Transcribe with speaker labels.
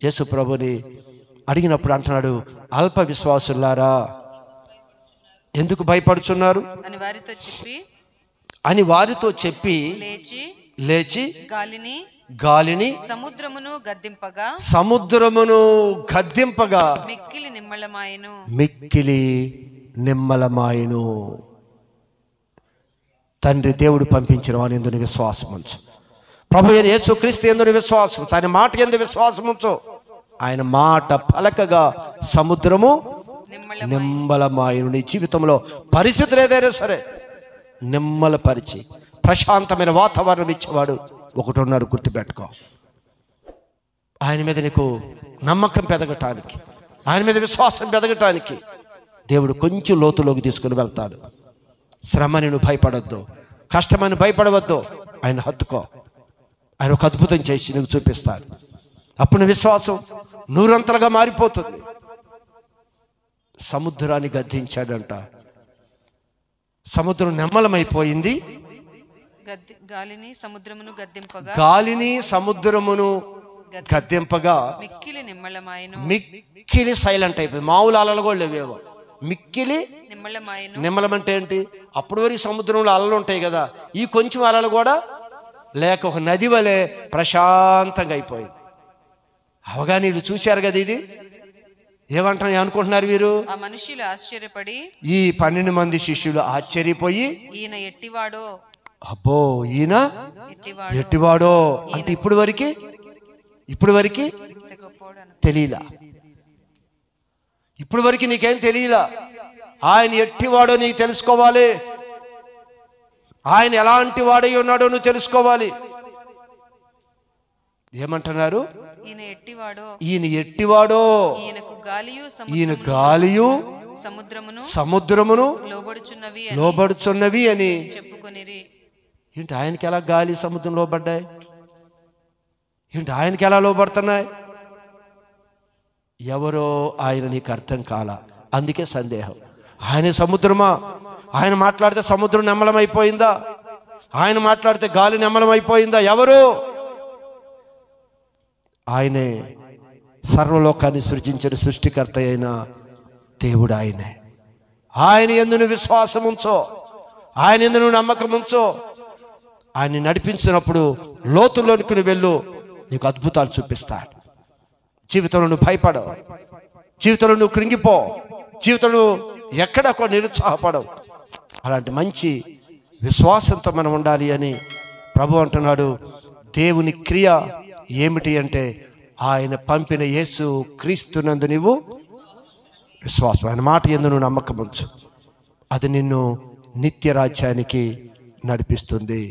Speaker 1: యేసు ప్రభుని అడిగినప్పుడు అంటున్నాడు, అల్ప విశ్వాసులారా ఎందుకు భయపడుచున్నారు అని వారితో చెప్పి లేచి గాలిని సముద్రమును గద్దింపగా మిక్కిలి నిమ్మలమాయెను. తండ్రి దేవుడు పంపించిన వాని యందు విశ్వాసం ఉంచు. ప్రభు అయిన యేసుక్రీస్తు యందు విశ్వాసం, ఆయన మాట యందు విశ్వాసం ఉంచు. ఆయన మాట పలకగా సముద్రము నిమ్మలమాయెను. నీ జీవితంలో పరిస్థితులు ఏదైనా సరే నిమ్మలపరిచి ప్రశాంతమైన వాతావరణం ఇచ్చేవాడు ఒకటి ఉన్నాడు, గుర్తుపెట్టుకో. ఆయన మీద నీకు నమ్మకం పెరగటానికి, ఆయన మీద విశ్వాసం పెరగటానికి దేవుడు కొంచెం లోతులోకి తీసుకుని వెళ్తాడు. శ్రమని నువ్వు భయపడొద్దు, కష్టమని భయపడవద్దు. ఆయన హత్తుకో. ఆయన ఒక అద్భుతం చేసి నీకు చూపిస్తాడు. అప్పుడు విశ్వాసం నూరంతలుగా మారిపోతుంది. సముద్రాన్ని గద్దించాడంట. సముద్రం నెమ్మలమైపోయింది. గాలిని సముద్రమును గద్దింపగా మిక్కిలి సైలెంట్ అయిపోయింది. మామూలు అలలు కూడా లేవేమో, మిక్కిలి నిమ్మలం అంటే ఏంటి? అప్పుడు వరకు సముద్రంలో అలలు ఉంటాయి కదా, ఈ కొంచెం అలలు కూడా లేక ఒక నది వలె ప్రశాంతంగా అయిపోయింది. అవగానే వీళ్ళు చూశారు కదా, ఇది ఏమంటారు అనుకుంటున్నారు వీరు?
Speaker 2: ఆశ్చర్యపడి
Speaker 1: ఈ 12 మంది శిష్యులు ఆశ్చర్యపోయి,
Speaker 2: ఈయన ఎట్టివాడో,
Speaker 1: అబ్బో ఈయన ఎట్టివాడో అంటే ఇప్పుడు వరకు తెలియలా. ఇప్పుడు వరకు నీకేం తెలియలా. ఆయన ఎట్టివాడో నీకు తెలుసుకోవాలి. ఆయన ఎలాంటి వాడై ఉన్నాడో నువ్వు తెలుసుకోవాలి. ఏమంటున్నారు? ఈయన ఎట్టివాడో, ఈయన గాలియు సముద్రమును లోబడుచున్నవి అని చెప్పుకొనిరి. ఏంటి ఆయనకి ఎలా గాలి సముద్రం లోబడ్డాయి? ఏంటి ఆయనకి ఎలా లోబడుతున్నాయి? ఎవరో ఆయన నీకు అర్థం కాల, అందుకే సందేహం. ఆయన సముద్రమా? ఆయన మాట్లాడితే సముద్రం నెమ్మలమైపోయిందా? ఆయన మాట్లాడితే గాలి నెమ్మలమైపోయిందా? ఎవరు? ఆయనే సర్వలోకాన్ని సృజించిన సృష్టికర్త అయిన దేవుడు ఆయనే. ఆయన యందు నువ్వు విశ్వాసం ఉంచో, ఆయన యందు నువ్వు నమ్మకం ఉంచో. ఆయన్ని నడిపించినప్పుడు లోతుల్లోనికి నువ్వు వెళ్ళు, నీకు అద్భుతాలు చూపిస్తాడు. జీవితంలో నువ్వు భయపడవు, జీవితంలో నువ్వు కృంగిపో, జీవితంలో ఎక్కడొక నిరుత్సాహపడవు. అలాంటి మంచి విశ్వాసంతో మనం ఉండాలి అని ప్రభు అంటున్నాడు. దేవుని క్రియ ఏమిటి అంటే ఆయన పంపిన యేసు క్రీస్తునందు నీవు విశ్వాసం, ఆయన మాట యందు నువ్వు నమ్మకం ఉంచు. అది నిన్ను నిత్య రాజ్యానికి నడిపిస్తుంది.